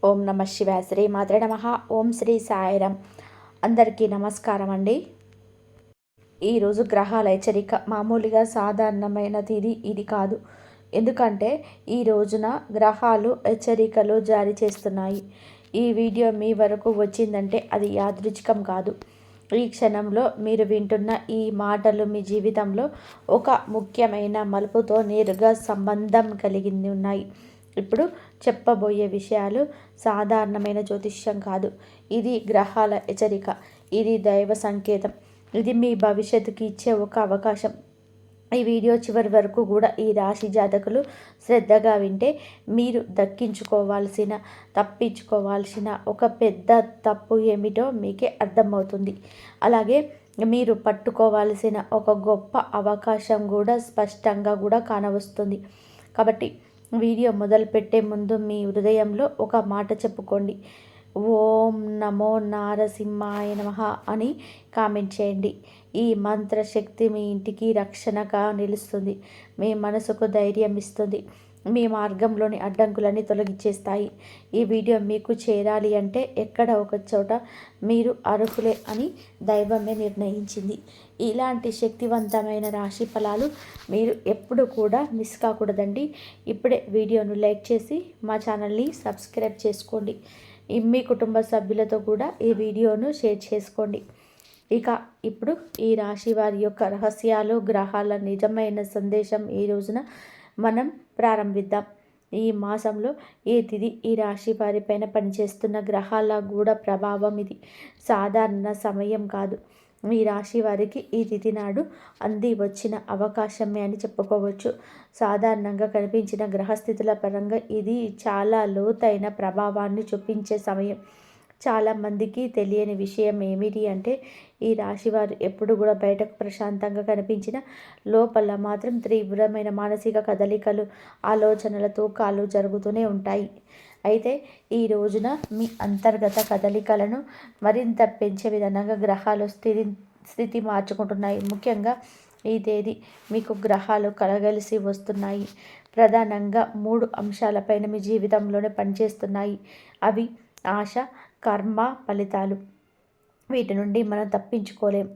ఓం నమ శివాయ. శ్రీ మాత్రే నమ. ఓం శ్రీ సాయిరామ్. అందరికీ నమస్కారం అండి. ఈరోజు గ్రహాల హెచ్చరిక మామూలుగా సాధారణమైనది ఇది కాదు. ఎందుకంటే ఈ రోజున గ్రహాలు హెచ్చరికలు జారీ చేస్తున్నాయి. ఈ వీడియో మీ వరకు వచ్చిందంటే అది యాదృచ్ఛికం కాదు. ఈ క్షణంలో మీరు వింటున్న ఈ మాటలు మీ జీవితంలో ఒక ముఖ్యమైన మలుపుతో నేరుగా సంబంధం కలిగి ఉన్నాయి. ఇప్పుడు చెప్పబోయే విషయాలు సాధారణమైన జ్యోతిష్యం కాదు. ఇది గ్రహాల హెచ్చరిక. ఇది దైవ సంకేతం. ఇది మీ భవిష్యత్తుకి ఇచ్చే ఒక అవకాశం. ఈ వీడియో చివరి వరకు కూడా ఈ రాశి జాతకులు శ్రద్ధగా వింటే మీరు తప్పించుకోవాల్సిన ఒక పెద్ద తప్పు ఏమిటో మీకే అర్థమవుతుంది. అలాగే మీరు పట్టుకోవాల్సిన ఒక గొప్ప అవకాశం కూడా స్పష్టంగా కూడా కానవస్తుంది. కాబట్టి వీడియో మొదలుపెట్టే ముందు మీ హృదయంలో ఒక మాట చెప్పుకోండి. ఓం నమో నారసింహాయ నమః అని కామెంట్ చేయండి. ఈ మంత్రశక్తి మీ ఇంటికి రక్షణగా నిలుస్తుంది. మీ మనసుకు ధైర్యం ఇస్తుంది. మీ మార్గంలోని అడ్డంకులని తొలగించేస్తాయి. ఈ వీడియో మీకు చేరాలి అంటే ఎక్కడ ఒక చోట మీరు అర్హులే అని దైవమే నిర్ణయించింది. ఇలాంటి శక్తివంతమైన రాశి ఫలాలు మీరు ఎప్పుడు కూడా మిస్ కాకూడదండి. ఇప్పుడే వీడియోను లైక్ చేసి మా ఛానల్ని సబ్స్క్రైబ్ చేసుకోండి. మీ కుటుంబ సభ్యులతో కూడా ఈ వీడియోను షేర్ చేసుకోండి. ఇక ఇప్పుడు ఈ రాశి వారి యొక్క రహస్యాలు, గ్రహాల నిజమైన సందేశం ఈ రోజున మనం ప్రారంభిద్దాం. ఈ మాసంలో ఈ తిథి ఈ రాశి వారిపైన పనిచేస్తున్న గ్రహాల గూఢ ప్రభావం ఇది సాధారణ సమయం కాదు. ఈ రాశి వారికి ఈ తిథి నాడు అంది వచ్చిన అవకాశమే అని చెప్పుకోవచ్చు. సాధారణంగా కనిపించిన గ్రహస్థితుల పరంగా ఇది చాలా లోతైన ప్రభావాన్ని చూపించే సమయం. చాలామందికి తెలియని విషయం ఏమిటి అంటే ఈ రాశివారు ఎప్పుడు కూడా బయటకు ప్రశాంతంగా కనిపించిన లోపల మాత్రం తీవ్రమైన మానసిక కదలికలు, ఆలోచనల తూకాలు జరుగుతూనే ఉంటాయి. అయితే ఈ రోజున మీ అంతర్గత కదలికలను మరింత పెంచే విధంగా గ్రహాలు స్థితి మార్చుకుంటున్నాయి. ముఖ్యంగా ఈ తేదీ మీకు గ్రహాలు కలగలిసి వస్తున్నాయి. ప్రధానంగా 3 అంశాలపైన మీ జీవితంలోనే పనిచేస్తున్నాయి. అవి ఆశ, కర్మ, ఫలితాలు. వీటి నుండి మనం తప్పించుకోలేం.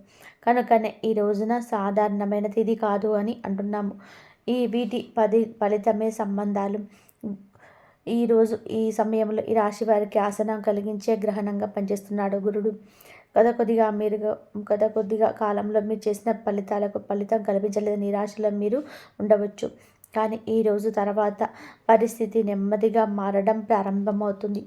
కనుకనే ఈ రోజున సాధారణమైన తిథి కాదు అని అంటున్నాము. వీటి ఫలితమే సంబంధాలు. ఈరోజు ఈ సమయంలో ఈ రాశి వారికి ఆసనం కలిగించే గ్రహణంగా పనిచేస్తున్నాడు గురుడు. గత కొద్దిగా కాలంలో మీరు చేసిన ఫలితాలకు ఫలితం కల్పించలేని నిరాశలో మీరు ఉండవచ్చు. కానీ ఈ రోజు తర్వాత పరిస్థితి నెమ్మదిగా మారడం ప్రారంభమవుతుంది.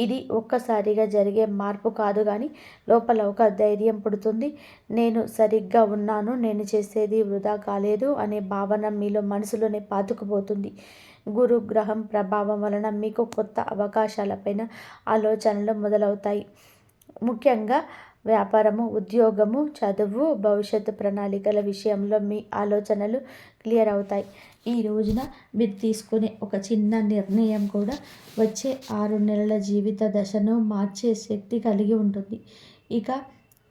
ఇది ఒక్కసారిగా జరిగే మార్పు కాదు, కానీ లోపల ఒక ధైర్యం పుడుతుంది. నేను సరిగ్గా ఉన్నాను, నేను చేసేది వృధా కాలేదు అనే భావన మీలో మనసులోనే పాతుకుపోతుంది. గురు గ్రహం ప్రభావం వలన మీకు కొత్త అవకాశాలపైన ఆలోచనలు మొదలవుతాయి. ముఖ్యంగా వ్యాపారము, ఉద్యోగము, చదువు, భవిష్యత్తు ప్రణాళికల విషయంలో మీ ఆలోచనలు క్లియర్ అవుతాయి. ఈ రోజున మీరు తీసుకునే ఒక చిన్న నిర్ణయం కూడా వచ్చే 6 నెలల జీవిత దశను మార్చే శక్తి కలిగి ఉంటుంది. ఇక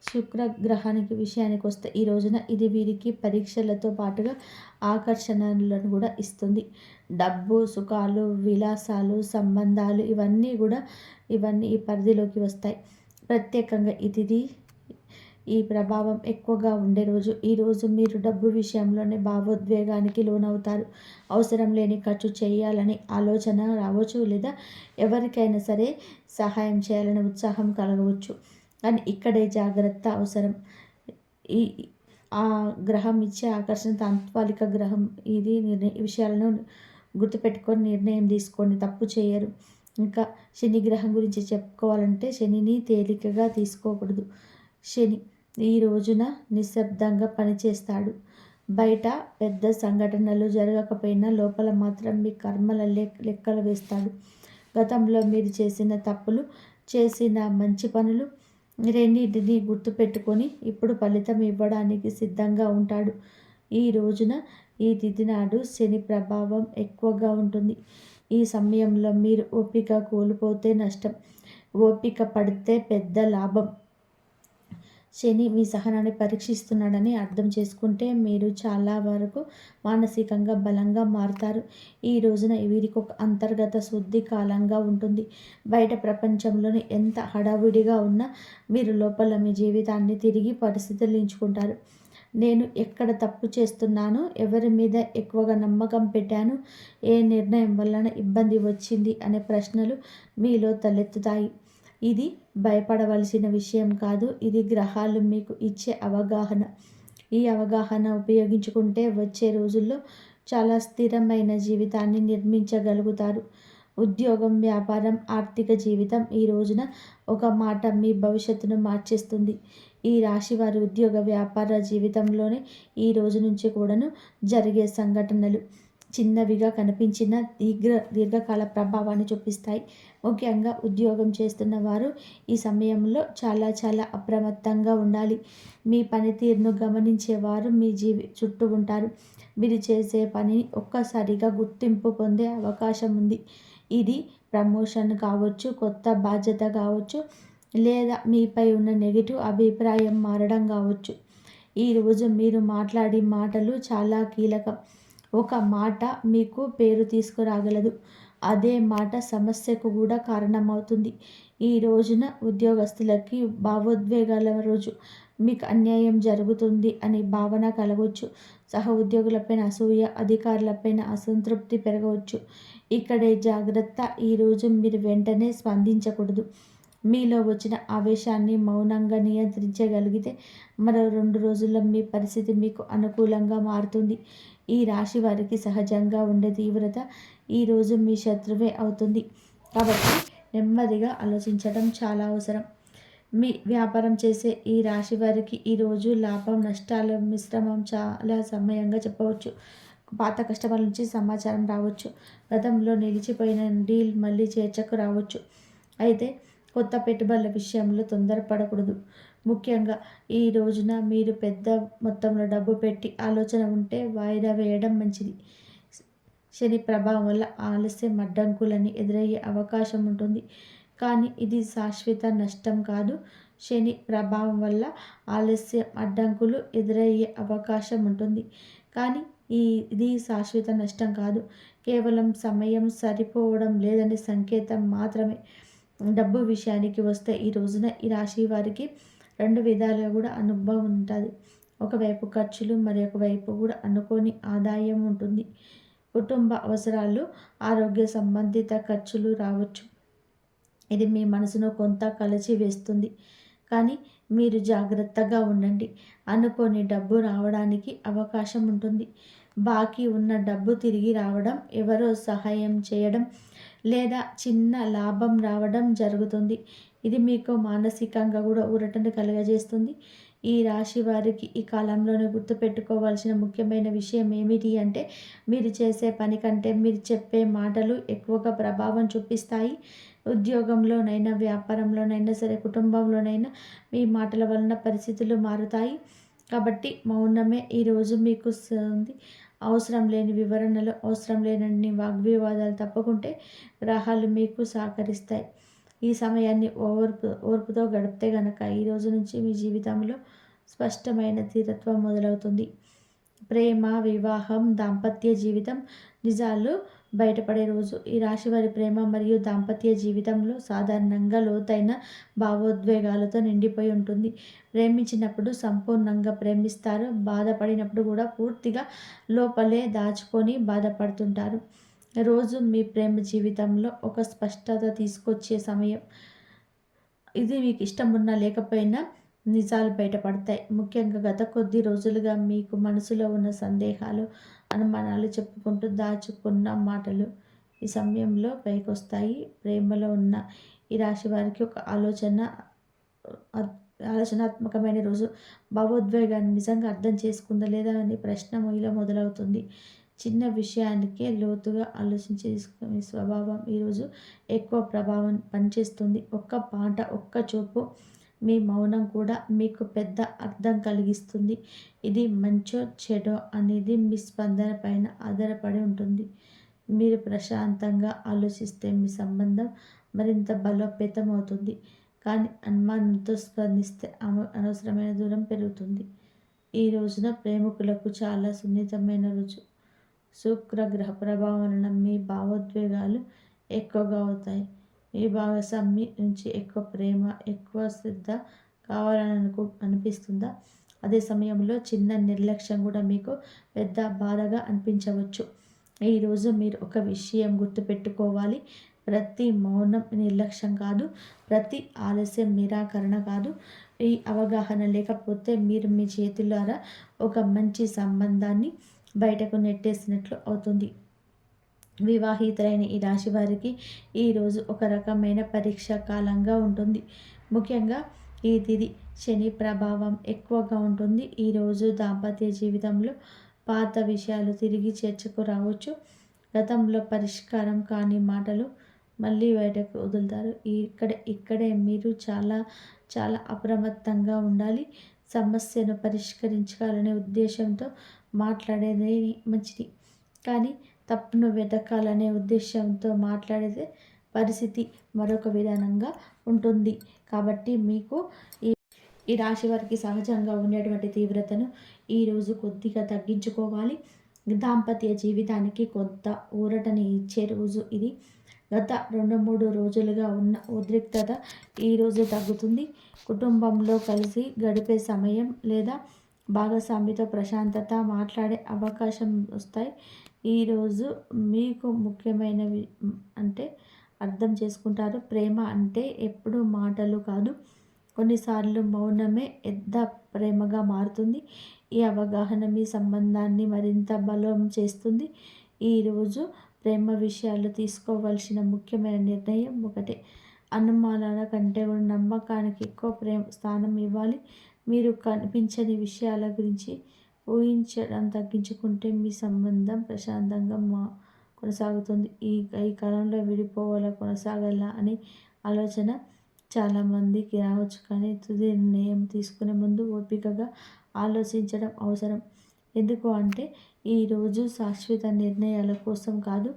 శుక్రగ్రహానికి విషయానికి వస్తే ఈ రోజున ఇది వీరికి పరీక్షలతో పాటుగా ఆకర్షణలను కూడా ఇస్తుంది. డబ్బు, సుఖాలు, విలాసాలు, సంబంధాలు ఇవన్నీ ఈ పరిధిలోకి వస్తాయి. ప్రత్యేకంగా ఈ ప్రభావం ఎక్కువగా ఉండే రోజు. ఈరోజు మీరు డబ్బు విషయంలోనే భావోద్వేగానికి లోనవుతారు. అవసరం లేని ఖర్చు చేయాలని ఆలోచన రావచ్చు, లేదా ఎవరికైనా సరే సహాయం చేయాలని ఉత్సాహం కలగవచ్చు. కానీ ఇక్కడే జాగ్రత్త అవసరం. ఆ గ్రహం ఇచ్చే ఆకర్షణ తాత్కాలిక గ్రహం. ఈ విషయాలను గుర్తుపెట్టుకొని నిర్ణయం తీసుకోండి, తప్పు చేయరు. ఇంకా శని గ్రహం గురించి చెప్పుకోవాలంటే శనిని తేలికగా తీసుకోకూడదు. శని ఈ రోజున నిశ్శబ్దంగా పనిచేస్తాడు. బయట పెద్ద సంఘటనలు జరగకపోయినా లోపల మాత్రం మీ కర్మల లెక్కలు వేస్తాడు. గతంలో మీరు చేసిన తప్పులు, చేసిన మంచి పనులు రెండింటినీ గుర్తుపెట్టుకొని ఇప్పుడు ఫలితం ఇవ్వడానికి సిద్ధంగా ఉంటాడు. ఈ రోజున ఈ తిథి నాడు శని ప్రభావం ఎక్కువగా ఉంటుంది. ఈ సమయంలో మీరు ఓపిక కోల్పోతే నష్టం, ఓపిక పడితే పెద్ద లాభం. శని మీ సహనాన్ని పరీక్షిస్తున్నాడని అర్థం చేసుకుంటే మీరు చాలా వరకు మానసికంగా బలంగా మారుతారు. ఈ రోజున వీరికి ఒక అంతర్గత శుద్ధి కాలంగా ఉంటుంది. బయట ప్రపంచంలోని ఎంత హడావిడిగా ఉన్నా మీరు లోపల మీ జీవితాన్ని తిరిగి పరిశీలించుకుంటారు. నేను ఎక్కడ తప్పు చేస్తున్నాను, ఎవరి మీద ఎక్కువగా నమ్మకం పెట్టాను, ఏ నిర్ణయం వలన ఇబ్బంది వచ్చింది అనే ప్రశ్నలు మీలో తలెత్తుతాయి. ఇది భయపడవలసిన విషయం కాదు. ఇది గ్రహాలు మీకు ఇచ్చే అవగాహన. ఈ అవగాహన ఉపయోగించుకుంటే వచ్చే రోజుల్లో చాలా స్థిరమైన జీవితాన్ని నిర్మించగలుగుతారు. ఉద్యోగం, వ్యాపారం, ఆర్థిక జీవితం ఈ రోజున ఒక మాట మీ భవిష్యత్తును మార్చేస్తుంది. ఈ రాశి వారి ఉద్యోగ, వ్యాపార జీవితంలోనే ఈ రోజు నుంచి కూడాను జరిగే సంఘటనలు చిన్నవిగా కనిపించిన దీర్ఘకాల ప్రభావాన్ని చూపిస్తాయి. ముఖ్యంగా ఉద్యోగం చేస్తున్న వారు ఈ సమయంలో చాలా అప్రమత్తంగా ఉండాలి. మీ పనితీరును గమనించేవారు మీ చుట్టూ ఉంటారు. మీరు చేసే పనిని ఒక్కసారిగా గుర్తింపు పొందే అవకాశం ఉంది. ఇది ప్రమోషన్ కావచ్చు, కొత్త బాధ్యత కావచ్చు, లేదా మీపై ఉన్న నెగిటివ్ అభిప్రాయం మారడం కావచ్చు. ఈరోజు మీరు మాట్లాడే మాటలు చాలా కీలకం. ఒక మాట మీకు పేరు తీసుకురాగలదు. అదే మాట సమస్యకు కూడా కారణమవుతుంది. ఈ రోజున ఉద్యోగస్తులకి భావోద్వేగాల రోజు. మీకు అన్యాయం జరుగుతుంది అని భావన కలగవచ్చు. సహ ఉద్యోగులపైన అసూయ, అధికారులపైన అసంతృప్తి పెరగవచ్చు. ఇక్కడే జాగ్రత్త. ఈరోజు మీరు వెంటనే స్పందించకూడదు. మీలో వచ్చిన ఆవేశాన్ని మౌనంగా నియంత్రించగలిగితే మరో 2 రోజుల్లో మీ పరిస్థితి మీకు అనుకూలంగా మారుతుంది. ఈ రాశి వారికి సహజంగా ఉండే తీవ్రత ఈరోజు మీ శత్రువే అవుతుంది. కాబట్టి నెమ్మదిగా ఆలోచించడం చాలా అవసరం. మీ వ్యాపారం చేసే ఈ రాశి వారికి ఈరోజు లాభం, నష్టాల మిశ్రమం చాలా సమయంగా చెప్పవచ్చు. పాత కస్టమర్ల నుంచి సమాచారం రావచ్చు. గతంలో నిలిచిపోయిన డీల్ మళ్ళీ చేర్చకు రావచ్చు. అయితే కొత్త పెట్టుబడుల విషయంలో తొందరపడకూడదు. ముఖ్యంగా ఈ రోజున మీరు పెద్ద మొత్తంలో డబ్బు పెట్టి ఆలోచన ఉంటే వాయిదా వేయడం మంచిది. శని ప్రభావం వల్ల ఆలస్యం, అడ్డంకులని ఎదురయ్యే అవకాశం ఉంటుంది. కానీ ఇది శాశ్వత నష్టం కాదు. శని ప్రభావం వల్ల ఆలస్యం, అడ్డంకులు ఎదురయ్యే అవకాశం ఉంటుంది. కానీ ఇది శాశ్వత నష్టం కాదు. కేవలం సమయం సరిపోవడం లేదనే సంకేతం మాత్రమే. డబ్బు విషయానికి వస్తే ఈ రోజున ఈ రాశి వారికి 2 విధాలుగా కూడా అనుభవం ఉంటుంది. ఒకవైపు ఖర్చులు, మరొక వైపు కూడా అనుకోని ఆదాయం ఉంటుంది. కుటుంబ అవసరాలు, ఆరోగ్య సంబంధిత ఖర్చులు రావచ్చు. ఇది మీ మనసును కొంత వేస్తుంది. కానీ మీరు జాగ్రత్తగా ఉండండి. అనుకోని డబ్బు రావడానికి అవకాశం ఉంటుంది. బాకీ ఉన్న డబ్బు తిరిగి రావడం, ఎవరో సహాయం చేయడం లేదా చిన్న లాభం రావడం జరుగుతుంది. ఇది మీకు మానసికంగా కూడా ఊరటను కలుగజేస్తుంది. ఈ రాశి వారికి ఈ కాలంలోనే గుర్తుపెట్టుకోవాల్సిన ముఖ్యమైన విషయం ఏమిటి అంటే, మీరు చేసే పని కంటే మీరు చెప్పే మాటలు ఎక్కువగా ప్రభావం చూపిస్తాయి. ఉద్యోగంలోనైనా, వ్యాపారంలోనైనా సరే, కుటుంబంలోనైనా మీ మాటల వలన పరిస్థితులు మారుతాయి. కాబట్టి మౌనమే ఈరోజు మీకు అవసరం లేని వివరణలు, అవసరం లేనన్ని వాగ్వివాదాలు తప్పుకుంటే గ్రహాలు మీకు సహకరిస్తాయి. ఈ సమయాన్ని ఓర్పుతో గడిపితే గనక ఈ రోజు నుంచి మీ జీవితంలో స్పష్టమైన ధీరత్వం మొదలవుతుంది. ప్రేమ, వివాహం, దాంపత్య జీవితం నిజాలు బయటపడే రోజు. ఈ రాశి వారి ప్రేమ మరియు దాంపత్య జీవితంలో సాధారణంగా లోతైన భావోద్వేగాలతో నిండిపోయి ఉంటుంది. ప్రేమించినప్పుడు సంపూర్ణంగా ప్రేమిస్తారు. బాధపడినప్పుడు కూడా పూర్తిగా లోపలే దాచుకొని బాధపడుతుంటారు. రోజు మీ ప్రేమ జీవితంలో ఒక స్పష్టత తీసుకొచ్చే సమయం. ఇది మీకు ఇష్టం ఉన్నా లేకపోయినా నిజాలు బయటపడతాయి. ముఖ్యంగా గత కొద్ది రోజులుగా మీకు మనసులో ఉన్న సందేహాలు, అనుమానాలు చెప్పుకుంటూ దాచుకున్న మాటలు ఈ సమయంలో పైకొస్తాయి. ప్రేమలో ఉన్న ఈ రాశి వారికి ఒక ఆలోచనాత్మకమైన రోజు. భావోద్వేగాన్ని నిజంగా అర్థం చేసుకుందా లేదా అనే ప్రశ్న మీలో మొదలవుతుంది. చిన్న విషయానికే లోతుగా ఆలోచించి తీసుకునే స్వభావం ఈరోజు ఎక్కువ ప్రభావం పనిచేస్తుంది. ఒక్క మాట, ఒక్క చూపు, మీ మౌనం కూడా మీకు పెద్ద అర్థం కలిగిస్తుంది. ఇది మంచో చెడో అనేది మీ స్పందన పైన ఆధారపడి ఉంటుంది. మీరు ప్రశాంతంగా ఆలోచిస్తే మీ సంబంధం మరింత బలోపేతం అవుతుంది. కానీ అనుమానంతో స్పందిస్తే అనవసరమైన దూరం పెరుగుతుంది. ఈ రోజున ప్రేమికులకు చాలా సున్నితమైన రోజు. శుక్రగ్రహ ప్రభావం వలన మీ భావోద్వేగాలు ఎక్కువగా అవుతాయి. మీ భాగస్వామి నుంచి ఎక్కువ ప్రేమ, ఎక్కువ శ్రద్ధ కావాలని అనిపిస్తుందా? అదే సమయంలో చిన్న నిర్లక్ష్యం కూడా మీకు పెద్ద బాధగా అనిపించవచ్చు. ఈరోజు మీరు ఒక విషయం గుర్తుపెట్టుకోవాలి. ప్రతి మౌనం నిర్లక్ష్యం కాదు, ప్రతి ఆలస్యం నిరాకరణ కాదు. ఈ అవగాహన లేకపోతే మీరు మీ చేతులారా ఒక మంచి సంబంధాన్ని బయటకు నెట్టేసినట్లు అవుతుంది. వివాహితులైన ఈ రాశి వారికి ఈరోజు ఒక రకమైన పరీక్ష కాలంగా ఉంటుంది. ముఖ్యంగా ఈ తిథి శని ప్రభావం ఎక్కువగా ఉంటుంది. ఈరోజు దాంపత్య జీవితంలో పాత విషయాలు తిరిగి చర్చకు రావచ్చు. గతంలో పరిష్కారం కాని మాటలు మళ్ళీ బయటకు వదులుతారు. ఇక్కడే మీరు చాలా చాలా అప్రమత్తంగా ఉండాలి. సమస్యను పరిష్కరించాలనే ఉద్దేశంతో మాట్లాడేది మంచిది, కానీ తప్పును వెతకాలనే ఉద్దేశంతో మాట్లాడితే పరిస్థితి మరొక విధానంగా ఉంటుంది. కాబట్టి మీకు ఈ రాశి వారికి సహజంగా ఉండేటువంటి తీవ్రతను ఈరోజు కొద్దిగా తగ్గించుకోవాలి. దాంపత్య జీవితానికి కొంత ఊరటని ఇచ్చే రోజు ఇది. గత 2-3 రోజులుగా ఉన్న ఉద్రిక్తత ఈరోజు తగ్గుతుంది. కుటుంబంలో కలిసి గడిపే సమయం లేదా భాగస్వామితో ప్రశాంతత మాట్లాడే అవకాశం వస్తాయి. ఈరోజు మీకు ముఖ్యమైనవి అంటే అర్థం చేసుకుంటారు. ప్రేమ అంటే ఎప్పుడూ మాటలు కాదు, కొన్నిసార్లు మౌనమే పెద్ద ప్రేమగా మారుతుంది. ఈ అవగాహన మీ సంబంధాన్ని మరింత బలం చేస్తుంది. ఈరోజు ప్రేమ విషయాలు తీసుకోవాల్సిన ముఖ్యమైన నిర్ణయం ఒకటే. అనుమానాల కంటే కూడా నమ్మకానికి ఎక్కువ స్థానం ఇవ్వాలి. మీరు కనిపించని విషయాల గురించి ఊహించడం తగ్గించుకుంటే మీ సంబంధం ప్రశాంతంగా కొనసాగుతుంది. ఈ కాలంలో విడిపోవాలా కొనసాగాలా అని ఆలోచన చాలామందికి రావచ్చు, కానీ తుది నిర్ణయం తీసుకునే ముందు ఓపికగా ఆలోచించడం అవసరం. ఎందుకు అంటే ఈరోజు శాశ్వత నిర్ణయాల కోసం కాదు,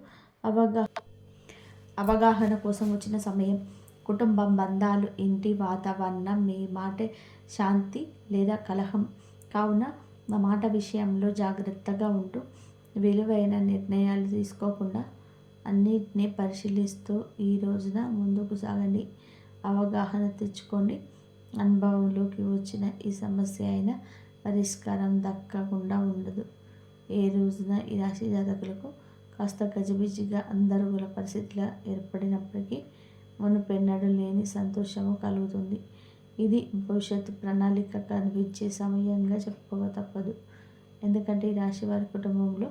అవగాహన కోసం వచ్చిన సమయం. కుటుంబం, బంధాలు, ఇంటి వాతావరణం మీ మాటే శాంతి లేదా కలహం. కావున మా మాట విషయంలో జాగ్రత్తగా ఉంటూ విలువైన నిర్ణయాలు తీసుకోకుండా అన్నిటినీ పరిశీలిస్తూ ఈ రోజున ముందుకు సాగండి. అవగాహన తెచ్చుకోండి. అనుభవంలోకి వచ్చిన ఈ సమస్య అయినా పరిష్కారం దక్కకుండా ఉండదు. ఏ రోజున ఈ రాశి జాతకులకు కాస్త గజిబిజిగా అందరుగుల పరిస్థితులు ఏర్పడినప్పటికీ మునుపెన్నడూ లేని సంతోషము కలుగుతుంది. ఇది భవిష్యత్తు ప్రణాళిక కనిపించే సమయంగా చెప్పుకోక తప్పదు. ఎందుకంటే ఈ రాశి వారి కుటుంబంలో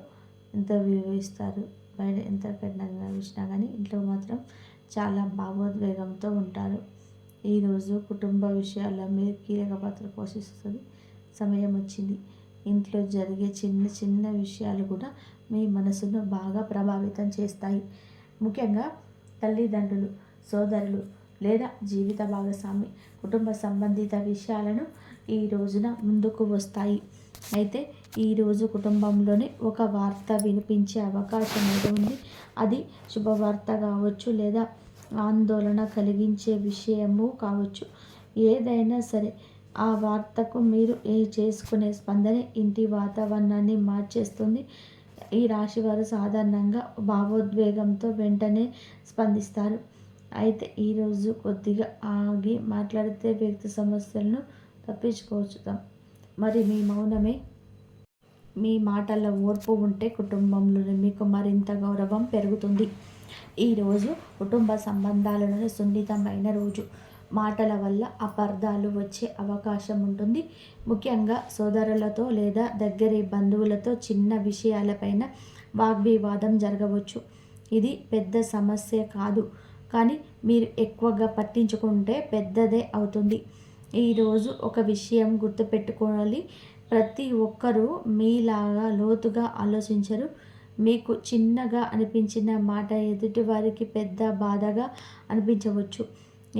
ఎంత విలువ ఇస్తారు, బయట ఎంత కఠినంగా చూసినా కానీ ఇంట్లో మాత్రం చాలా భావోద్వేగంతో ఉంటారు. ఈరోజు కుటుంబ విషయాల్లో మీరు కీలక పాత్ర పోషిస్తుంది సమయం వచ్చింది. ఇంట్లో జరిగే చిన్న చిన్న విషయాలు కూడా మీ మనసును బాగా ప్రభావితం చేస్తాయి. ముఖ్యంగా తల్లిదండ్రులు, సోదరులు లేదా జీవిత భాగస్వామి, కుటుంబ సంబంధిత విషయాలను ఈ రోజున ముందుకు వస్తాయి. అయితే ఈరోజు కుటుంబంలోనే ఒక వార్త వినిపించే అవకాశం ఉంది. అది శుభవార్త కావచ్చు లేదా ఆందోళన కలిగించే విషయము కావచ్చు. ఏదైనా సరే ఆ వార్తకు మీరు చేసుకునే స్పందనే ఇంటి వాతావరణాన్ని మార్చేస్తుంది. ఈ రాశివారు సాధారణంగా భావోద్వేగంతో వెంటనే స్పందిస్తారు. అయితే ఈరోజు కొద్దిగా ఆగి మాట్లాడితే వ్యక్తి సమస్యలను తప్పించుకోవచ్చు. మరి మీ మౌనమే, మీ మాటల ఓర్పు ఉంటే కుటుంబంలో మీకు మరింత గౌరవం పెరుగుతుంది. ఈరోజు కుటుంబ సంబంధాలలో సున్నితమైన రోజు. మాటల వల్ల అపార్థాలు వచ్చే అవకాశం ఉంటుంది. ముఖ్యంగా సోదరులతో లేదా దగ్గరి బంధువులతో చిన్న విషయాలపైన వాగ్వివాదం జరగవచ్చు. ఇది పెద్ద సమస్య కాదు, కానీ మీరు ఎక్కువగా పట్టించుకుంటే పెద్దదే అవుతుంది. ఈరోజు ఒక విషయం గుర్తుపెట్టుకోవాలి. ప్రతి ఒక్కరూ మీలాగా లోతుగా ఆలోచించరు. మీకు చిన్నగా అనిపించిన మాట ఎదుటి వారికి పెద్ద బాధగా అనిపించవచ్చు.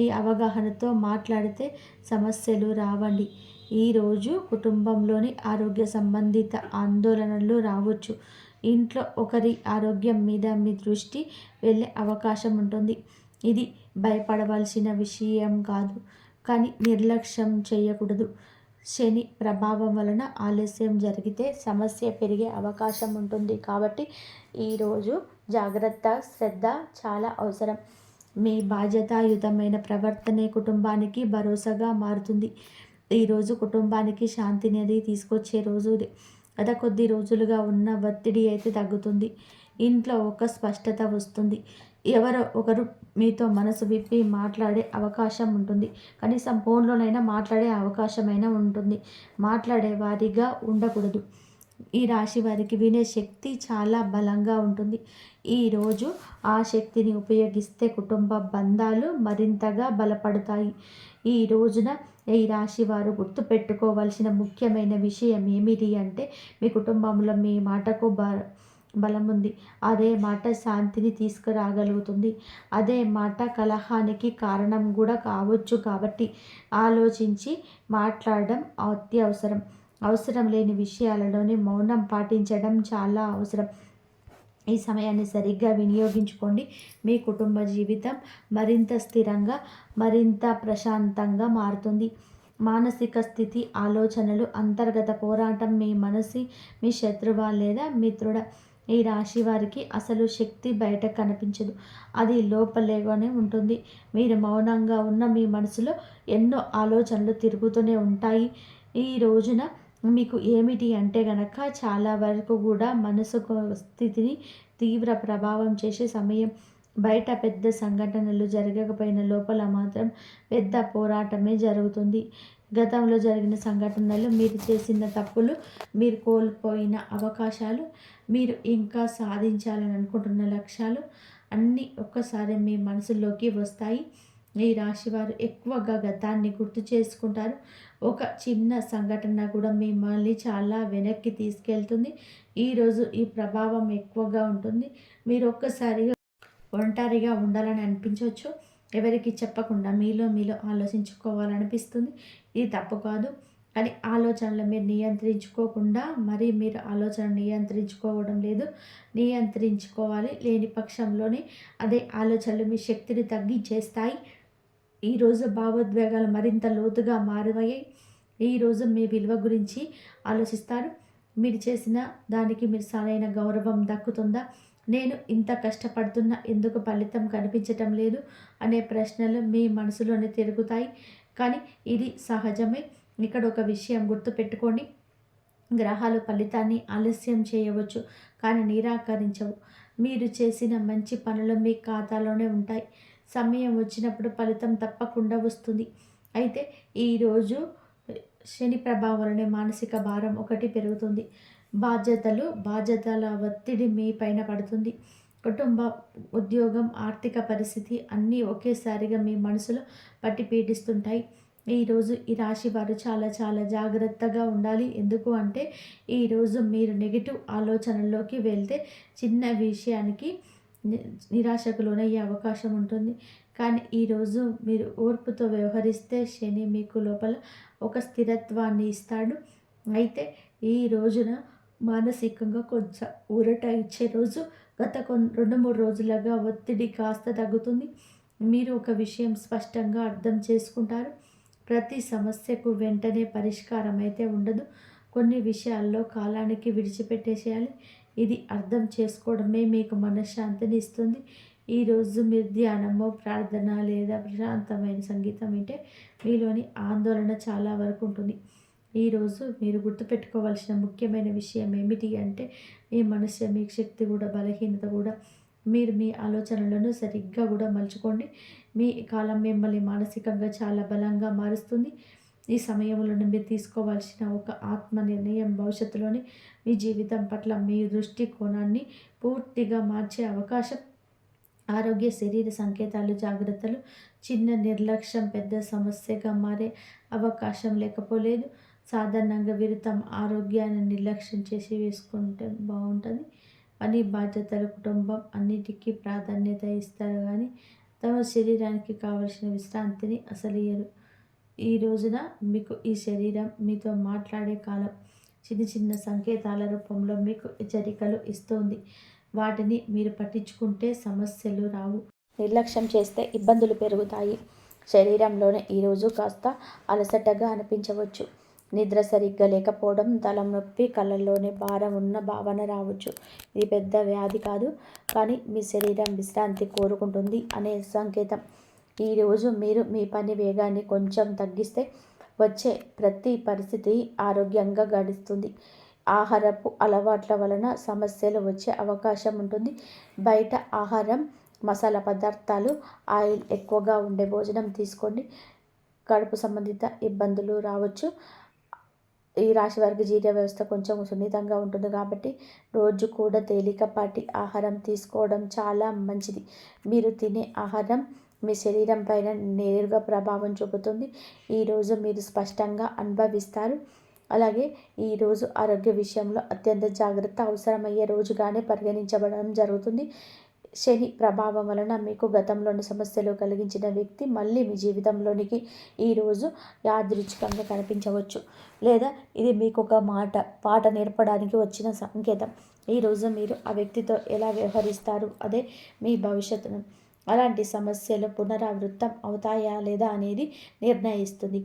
ఈ అవగాహనతో మాట్లాడితే సమస్యలు రావండి. ఈరోజు కుటుంబంలోని ఆరోగ్య సంబంధిత ఆందోళనలు రావచ్చు. ఇంట్లో ఒకరి ఆరోగ్యం మీద మీ దృష్టి వెళ్ళే అవకాశం ఉంటుంది. ఇది భయపడవలసిన విషయం కాదు, కానీ నిర్లక్ష్యం చేయకూడదు. శని ప్రభావం వలన ఆలస్యం జరిగితే సమస్య పెరిగే అవకాశం ఉంటుంది. కాబట్టి ఈరోజు జాగ్రత్త, శ్రద్ధ చాలా అవసరం. మీ బాధ్యతాయుతమైన ప్రవర్తనే కుటుంబానికి భరోసాగా మారుతుంది. ఈరోజు కుటుంబానికి శాంతిని తీసుకొచ్చే రోజు ఇది. గత కొద్ది రోజులుగా ఉన్న ఒత్తిడి అయితే తగ్గుతుంది. ఇంట్లో ఒక స్పష్టత వస్తుంది. ఎవరో ఒకరు మీతో మనసు విప్పి మాట్లాడే అవకాశం ఉంటుంది. కనీసం ఫోన్లోనైనా మాట్లాడే అవకాశమైనా ఉంటుంది. మాట్లాడే వారిగా ఉండకూడదు. ఈ రాశి వారికి వినే శక్తి చాలా బలంగా ఉంటుంది. ఈరోజు ఆ శక్తిని ఉపయోగిస్తే కుటుంబ బంధాలు మరింతగా బలపడతాయి. ఈ రోజున ఈ రాశి వారు గుర్తుపెట్టుకోవాల్సిన ముఖ్యమైన విషయం ఏమిటి అంటే, మీ కుటుంబంలో మీ మాటకు బలం ఉంది. అదే మాట శాంతిని తీసుకురాగలుగుతుంది. అదే మాట కలహానికి కారణం కూడా కావచ్చు. కాబట్టి ఆలోచించి మాట్లాడడం అత్యవసరం. అవసరం లేని విషయాలలోనే మౌనం పాటించడం చాలా అవసరం. ఈ సమయాన్ని సరిగ్గా వినియోగించుకోండి. మీ కుటుంబ జీవితం మరింత స్థిరంగా, మరింత ప్రశాంతంగా మారుతుంది. మానసిక స్థితి, ఆలోచనలు, అంతర్గత పోరాటం, మీ శత్రువా లేదా మిత్రుడా? ఈ రాశి వారికి అసలు శక్తి బయట కనిపించదు. అది లోపలేగానే ఉంటుంది. మీరు మౌనంగా ఉన్న మీ మనసులో ఎన్నో ఆలోచనలు తిరుగుతూనే ఉంటాయి. ఈ రోజున మీకు ఏమిటి అంటే గనక, చాలా వరకు కూడా మనసు స్థితిని తీవ్ర ప్రభావం చేసే సమయం. బయట పెద్ద సంఘటనలు జరగకపోయిన లోపల మాత్రం పెద్ద పోరాటమే జరుగుతుంది. గతంలో జరిగిన సంఘటనలు, మీరు చేసిన తప్పులు, మీరు కోల్పోయిన అవకాశాలు, మీరు ఇంకా సాధించాలని అనుకుంటున్న లక్ష్యాలు అన్నీ ఒక్కసారి మీ మనసులోకి వస్తాయి. ఈ రాశివారు ఎక్కువగా గతాన్ని గుర్తు చేసుకుంటారు. ఒక చిన్న సంఘటన కూడా మిమ్మల్ని చాలా వెనక్కి తీసుకెళ్తుంది. ఈరోజు ఈ ప్రభావం ఎక్కువగా ఉంటుంది. మీరు ఒక్కసారిగా ఒంటరిగా ఉండాలని అనిపించవచ్చు. ఎవరికి చెప్పకుండా మీలో ఆలోచించుకోవాలనిపిస్తుంది. ఇది తప్పు కాదు, కానీ ఆలోచనలు మీరు నియంత్రించుకోకుండా మరి మీరు ఆలోచన నియంత్రించుకోవడం లేదు. నియంత్రించుకోవాలి. లేని పక్షంలోనే అదే ఆలోచనలు మీ శక్తిని తగ్గించేస్తాయి. ఈరోజు భావోద్వేగాలు మరింత లోతుగా మారయ్యాయి. ఈరోజు మీ విలువ గురించి ఆలోచిస్తారు. మీరు చేసిన దానికి మీరు సరైన గౌరవం దక్కుతుందా? నేను ఇంత కష్టపడుతున్నా ఎందుకు ఫలితం కనిపించటం లేదు అనే ప్రశ్నలు మీ మనసులోనే తిరుగుతాయి. కానీ ఇది సహజమే. ఇక్కడ ఒక విషయం గుర్తుపెట్టుకోండి. గ్రహాలు ఫలితాన్ని ఆలస్యం చేయవచ్చు, కానీ నిరాకరించవు. మీరు చేసిన మంచి పనులు మీ ఖాతాలోనే ఉంటాయి. సమయం వచ్చినప్పుడు ఫలితం తప్పకుండా వస్తుంది. అయితే ఈరోజు శని ప్రభావం వలన మానసిక భారం ఒకటి పెరుగుతుంది. బాధ్యతల ఒత్తిడి మీ పైన పడుతుంది. కుటుంబ, ఉద్యోగం, ఆర్థిక పరిస్థితి అన్నీ ఒకేసారిగా మీ మనసులో పట్టి పీడిస్తుంటాయి. ఈరోజు ఈ రాశి వారు చాలా చాలా జాగ్రత్తగా ఉండాలి. ఎందుకు అంటే, ఈరోజు మీరు నెగిటివ్ ఆలోచనల్లోకి వెళ్తే చిన్న విషయానికి నిరాశకు లోనయ్యే అవకాశం ఉంటుంది. కానీ ఈరోజు మీరు ఓర్పుతో వ్యవహరిస్తే శని మీకు లోపల ఒక స్థిరత్వాన్ని ఇస్తాడు. అయితే ఈ రోజున మానసికంగా కొంచెం ఊరట ఇచ్చే రోజు. గత 2-3 రోజులుగా ఒత్తిడి కాస్త తగ్గుతుంది. మీరు ఒక విషయం స్పష్టంగా అర్థం చేసుకుంటారు. ప్రతి సమస్యకు వెంటనే పరిష్కారం అయితే ఉండదు. కొన్ని విషయాల్లో కాలానికి విడిచిపెట్టేసేయాలి. ఇది అర్థం చేసుకోవడమే మీకు మనశ్శాంతిని ఇస్తుంది. ఈరోజు మీరు ధ్యానము, ప్రార్థన లేదా ప్రశాంతమైన సంగీతం వింటే మీలోని ఆందోళన చాలా వరకు ఉంటుంది. ఈరోజు మీరు గుర్తుపెట్టుకోవాల్సిన ముఖ్యమైన విషయం ఏమిటి అంటే, మీ మనసు, మీ శక్తి కూడా, బలహీనత కూడా. మీరు మీ ఆలోచనలను సరిగ్గా కూడా మలుచుకోండి. మీ కాలం మిమ్మల్ని మానసికంగా చాలా బలంగా మారుస్తుంది. ఈ సమయంలో మీరు తీసుకోవాల్సిన ఒక ఆత్మ నిర్ణయం భవిష్యత్తులోని మీ జీవితం పట్ల మీ దృష్టికోణాన్ని పూర్తిగా మార్చే అవకాశం. ఆరోగ్య, శరీర సంకేతాలు, జాగ్రత్తలు. చిన్న నిర్లక్ష్యం పెద్ద సమస్యగా మారే అవకాశం లేకపోలేదు. సాధారణంగా వీరు తమ ఆరోగ్యాన్ని నిర్లక్ష్యం చేసి వేసుకుంటే బాగుంటుంది. పని, బాధ్యతలు, కుటుంబం అన్నిటికీ ప్రాధాన్యత ఇస్తారు, కానీ తమ శరీరానికి కావలసిన విశ్రాంతిని అసలు ఇయ్యరు. ఈ రోజున మీకు ఈ శరీరం మీతో మాట్లాడే కాలం. చిన్న చిన్న సంకేతాల రూపంలో మీకు హెచ్చరికలు ఇస్తుంది. వాటిని మీరు పట్టించుకుంటే సమస్యలు రావు. నిర్లక్ష్యం చేస్తే ఇబ్బందులు పెరుగుతాయి. శరీరంలోనే ఈరోజు కాస్త అలసటగా అనిపించవచ్చు. నిద్ర సరిగ్గా లేకపోవడం, తలనొప్పి, కళ్ళల్లోనే భారం ఉన్న భావన రావచ్చు. ఇది పెద్ద వ్యాధి కాదు, కానీ మీ శరీరం విశ్రాంతి కోరుకుంటుంది అనే సంకేతం. ఈరోజు మీరు మీ పని వేగాన్ని కొంచెం తగ్గిస్తే వచ్చే ప్రతి పరిస్థితి ఆరోగ్యంగా గడుస్తుంది. ఆహారపు అలవాట్ల వలన సమస్యలు వచ్చే అవకాశం ఉంటుంది. బయట ఆహారం, మసాలా పదార్థాలు, ఆయిల్ ఎక్కువగా ఉండే భోజనం తీసుకోండి. కడుపు సంబంధిత ఇబ్బందులు రావచ్చు. ఈ రాశి వారికి జీర్ణ వ్యవస్థ కొంచెం సున్నితంగా ఉంటుంది కాబట్టి రోజు కూడా తేలికపాటి ఆహారం తీసుకోవడం చాలా మంచిది. మీరు తినే ఆహారం మీ శరీరం పైన నేరుగా ప్రభావం చూపుతుంది. ఈరోజు మీరు స్పష్టంగా అనుభవిస్తారు. అలాగే ఈరోజు ఆరోగ్య విషయంలో అత్యంత జాగ్రత్త అవసరమయ్యే రోజుగానే పరిగణించబడడం జరుగుతుంది. శని ప్రభావం వలన మీకు గతంలోని సమస్యలు కలిగించిన వ్యక్తి మళ్ళీ మీ జీవితంలోనికి ఈరోజు యాదృచ్ఛికంగా కనిపించవచ్చు, లేదా ఇది మీకు ఒక పాట నేర్పడానికి వచ్చిన సంకేతం. ఈరోజు మీరు ఆ వ్యక్తితో ఎలా వ్యవహరిస్తారు అదే మీ భవిష్యత్తును, అలాంటి సమస్యలు పునరావృతం అవుతాయా లేదా అనేది నిర్ణయిస్తుంది.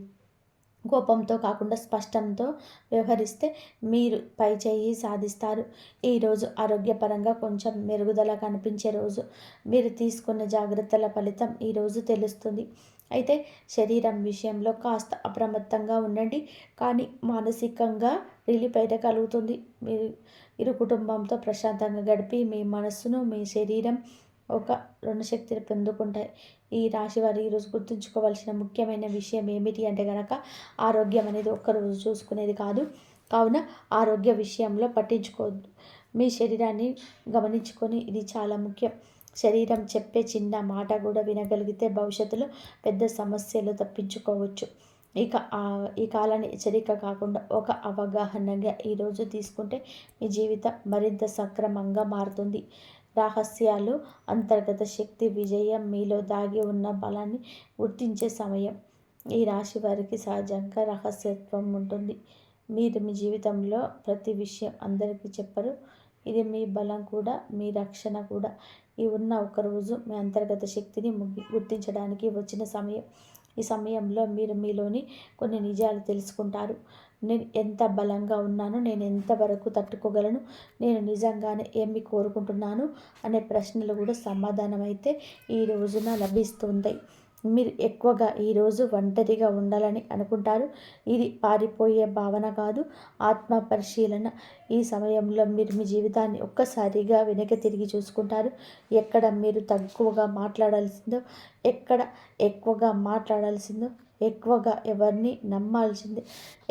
కోపంతో కాకుండా స్పష్టంతో వ్యవహరిస్తే మీరు పై చేయి సాధిస్తారు. ఈరోజు ఆరోగ్యపరంగా కొంచెం మెరుగుదల కనిపించే రోజు. మీరు తీసుకున్న జాగ్రత్తల ఫలితం ఈరోజు తెలుస్తుంది. అయితే శరీరం విషయంలో కాస్త అప్రమత్తంగా ఉండండి, కానీ మానసికంగా రిలీఫ్ అయితే కలుగుతుంది. మీరు ఇరు కుటుంబంతో ప్రశాంతంగా గడిపి మీ మనస్సును, మీ శరీరం ఒక రుణశక్తిని పొందుకుంటాయి. ఈ రాశి వారు ఈరోజు గుర్తుంచుకోవాల్సిన ముఖ్యమైన విషయం ఏమిటి అంటే కనుక, ఆరోగ్యం అనేది ఒక్కరోజు చూసుకునేది కాదు. కావున ఆరోగ్య విషయంలో పట్టించుకోవద్దు. మీ శరీరాన్ని గమనించుకొని ఇది చాలా ముఖ్యం. శరీరం చెప్పే చిన్న మాట కూడా వినగలిగితే భవిష్యత్తులో పెద్ద సమస్యలు తప్పించుకోవచ్చు. ఇక ఈ కాలాన్ని హెచ్చరిక కాకుండా ఒక అవగాహనగా ఈరోజు తీసుకుంటే మీ జీవితం మరింత సక్రమంగా మారుతుంది. రహస్యాలు, అంతర్గత శక్తి, విజయం మీలో దాగి ఉన్న బలాన్ని గుర్తించే సమయం. ఈ రాశి వారికి సహజంగా రహస్యత్వం ఉంటుంది. మీరు మీ జీవితంలో ప్రతి విషయం అందరికీ చెప్పరు. ఇది మీ బలం కూడా, మీ రక్షణ కూడా. ఈ ఉన్న ఒకరోజు మీ అంతర్గత శక్తిని గుర్తించడానికి వచ్చిన సమయం. ఈ సమయంలో మీరు మీలోని కొన్ని నిజాలు తెలుసుకుంటారు. నేను ఎంత బలంగా ఉన్నాను, నేను ఎంతవరకు తట్టుకోగలను, నేను నిజంగానే ఏమి కోరుకుంటున్నాను అనే ప్రశ్నలు కూడా సమాధానం అయితే ఈ రోజున లభిస్తుంది. మీరు ఎక్కువగా ఈరోజు ఒంటరిగా ఉండాలని అనుకుంటారు. ఇది పారిపోయే భావన కాదు, ఆత్మ పరిశీలన. ఈ సమయంలో మీరు మీ జీవితాన్ని ఒక్కసారిగా వెనక్కి తిరిగి చూసుకుంటారు. ఎక్కడ మీరు తక్కువగా మాట్లాడాల్సిందో, ఎక్కడ ఎక్కువగా మాట్లాడాల్సిందో, ఎక్కువగా ఎవరిని నమ్మాల్సింది,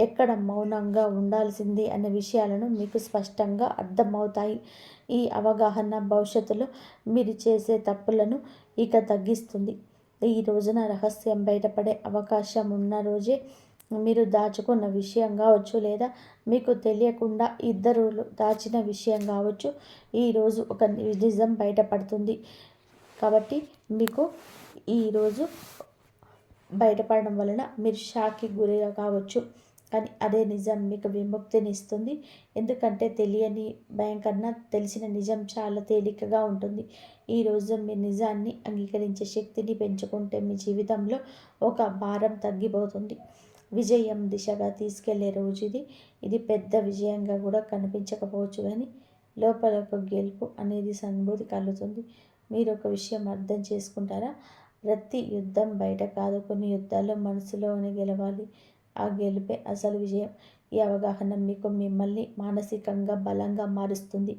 ఎక్కడ మౌనంగా ఉండాల్సింది అనే విషయాలను మీకు స్పష్టంగా అర్థమవుతాయి. ఈ అవగాహన భవిష్యత్తులో మీరు చేసే తప్పులను ఇక తగ్గిస్తుంది. ఈ రోజున రహస్యం బయటపడే అవకాశం ఉన్న రోజే. మీరు దాచుకున్న విషయం కావచ్చు, లేదా మీకు తెలియకుండా ఇతరులు దాచిన విషయం కావచ్చు, ఈరోజు ఒక నిజం బయటపడుతుంది. కాబట్టి మీకు ఈరోజు బయటపడడం వలన మీరు షాక్కి గురిగా కావచ్చు, కానీ అదే నిజం మీకు విముక్తిని ఇస్తుంది. ఎందుకంటే తెలియని భయం కన్నా తెలిసిన నిజం చాలా తేలికగా ఉంటుంది. ఈరోజు మీ నిజాన్ని అంగీకరించే శక్తిని పెంచుకుంటే మీ జీవితంలో ఒక భారం తగ్గిపోతుంది. విజయం దిశగా తీసుకెళ్లే రోజు ఇది. ఇది పెద్ద విజయంగా కూడా కనిపించకపోవచ్చు, కానీ లోపల ఒక గెలుపు అనేది అనుభూతి కలుగుతుంది. మీరు ఒక విషయం అర్థం చేసుకుంటారా? ప్రతి యుద్ధం బయట కాదు, కొన్ని యుద్ధాలు మనసులోనే గెలవాలి. ఆ గెలుపే అసలు విజయం. ఈ అవగాహన మీకు మిమ్మల్ని మానసికంగా బలంగా మారుస్తుంది.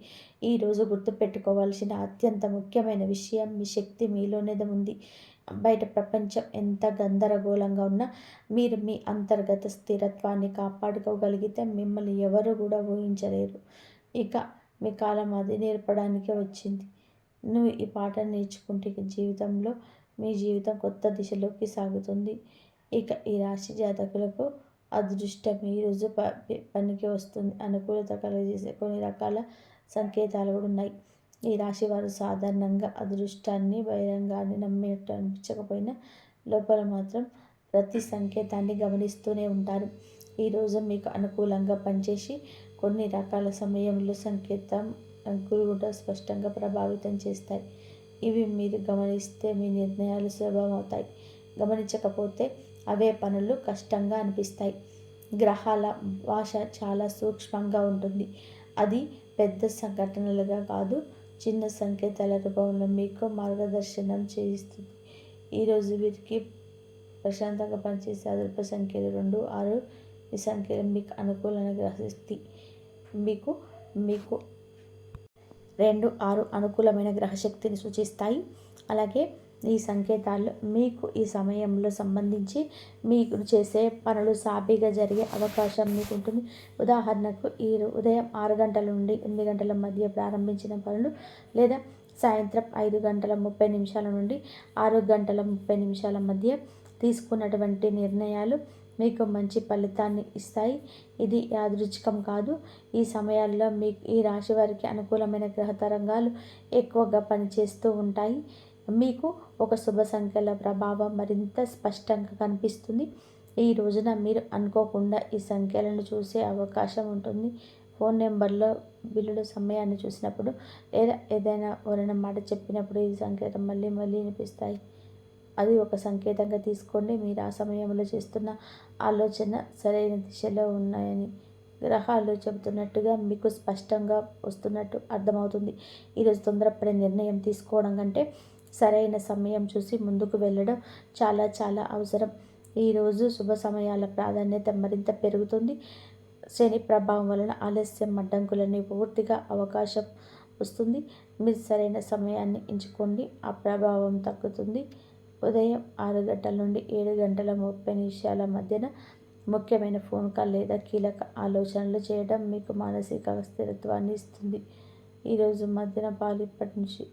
ఈరోజు గుర్తుపెట్టుకోవాల్సిన అత్యంత ముఖ్యమైన విషయం, మీ శక్తి మీలోనే ఉంది. బయట ప్రపంచం ఎంత గందరగోళంగా ఉన్నా మీరు మీ అంతర్గత స్థిరత్వాన్ని కాపాడుకోగలిగితే మిమ్మల్ని ఎవరు కూడా ఊహించలేరు. ఇక మీ కాలం అది నేర్పడానికే వచ్చింది. నువ్వు ఈ పాఠం నేర్చుకుంటే జీవితంలో మీ జీవితం కొత్త దిశలోకి సాగుతుంది. ఇక ఈ రాశి జాతకులకు అదృష్టం ఈరోజు పనికి వస్తుంది. అనుకూలత కలుగజేసే కొన్ని రకాల సంకేతాలు కూడా ఉన్నాయి. ఈ రాశి వారు సాధారణంగా అదృష్టాన్ని బహిరంగాన్ని నమ్మేట్టు అనిపించకపోయినా లోపల మాత్రం ప్రతి సంకేతాన్ని గమనిస్తూనే ఉంటారు. ఈరోజు మీకు అనుకూలంగా పనిచేసి కొన్ని రకాల సమయంలో సంకేతం కూడా స్పష్టంగా ప్రభావితం చేస్తాయి. ఇవి మీరు గమనిస్తే మీ నిర్ణయాలు సులభమవుతాయి. గమనించకపోతే అవే పనులు కష్టంగా అనిపిస్తాయి. గ్రహాల భాష చాలా సూక్ష్మంగా ఉంటుంది. అది పెద్ద సంఘటనలుగా కాదు, చిన్న సంకేతాల రూపంలో మీకు మార్గదర్శనం చేయిస్తుంది. ఈరోజు వీరికి ప్రశాంతంగా పనిచేసే అదృష్ట సంఖ్యలు 2, 6. ఈ సంఖ్యలు మీకు అనుకూలంగా గ్రహశక్తి మీకు మీకు 2, 6 అనుకూలమైన గ్రహశక్తిని సూచిస్తాయి. అలాగే ఈ సంకేతాలు మీకు ఈ సమయంలో సంబంధించి మీకు చేసే పనులు సాఫీగా జరిగే అవకాశం మీకు ఉంటుంది. ఉదాహరణకు ఈ ఉదయం 6 గంటల నుండి 8 గంటల మధ్య ప్రారంభించిన పనులు లేదా సాయంత్రం 5 గంటల 30 నిమిషాల నుండి 6 గంటల 30 నిమిషాల మధ్య తీసుకున్నటువంటి నిర్ణయాలు మీకు మంచి ఫలితాన్ని ఇస్తాయి. ఇది యాదృచ్ఛికం కాదు. ఈ సమయాల్లో మీకు ఈ రాశి వారికి అనుకూలమైన గ్రహ తరంగాలు ఎక్కువగా పనిచేస్తూ ఉంటాయి. మీకు ఒక శుభ సంఖ్యల ప్రభావం మరింత స్పష్టంగా కనిపిస్తుంది. ఈ రోజున మీరు అనుకోకుండా ఈ సంఖ్యలను చూసే అవకాశం ఉంటుంది. ఫోన్ నెంబర్లో బిల్లుల సమయాన్ని చూసినప్పుడు లేదా ఏదైనా ఎవరైనా మాట చెప్పినప్పుడు ఈ సంకేతం మళ్ళీ మళ్ళీ వినిపిస్తాయి. అది ఒక సంకేతంగా తీసుకోండి. మీరు ఆ సమయంలో చేస్తున్న ఆలోచన సరైన దిశలో ఉన్నాయని గ్రహాలు చెబుతున్నట్టుగా మీకు స్పష్టంగా వస్తున్నట్టు అర్థమవుతుంది. ఈరోజు తొందరపడే నిర్ణయం తీసుకోవడం కంటే సరైన సమయం చూసి ముందుకు వెళ్ళడం చాలా చాలా అవసరం. ఈరోజు శుభ సమయాల ప్రాధాన్యత మరింత పెరుగుతుంది. శని ప్రభావం వలన ఆలస్యం అడ్డంకులని పూర్తిగా అవకాశం వస్తుంది. మీరు సరైన సమయాన్ని ఎంచుకోండి, ఆ ప్రభావం తగ్గుతుంది. ఉదయం 6 గంటల నుండి 7 గంటల 30 నిమిషాల మధ్యన ముఖ్యమైన ఫోన్ కాల్ లేదా కీలక ఆలోచనలు చేయడం మీకు మానసిక స్థిరత్వాన్ని ఇస్తుంది. ఈరోజు మధ్యన ఇప్పటి నుంచి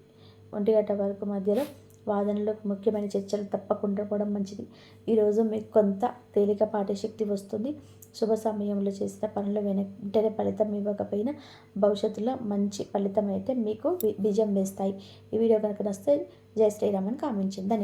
1 గంట వరకు మధ్యలో వాదనలు ముఖ్యమైన చర్చలు తప్పకుండా పోవడం మంచిది. ఈరోజు మీకు కొంత తేలికపాటి శక్తి వస్తుంది. శుభ సమయంలో చేసిన పనులు వెంటనే ఫలితం ఇవ్వకపోయినా భవిష్యత్తులో మంచి ఫలితం అయితే మీకు విజయం వేస్తాయి. ఈ వీడియో కనుక నచ్చితే జై శ్రీరామ్ అని కామెంట్ చేయండి.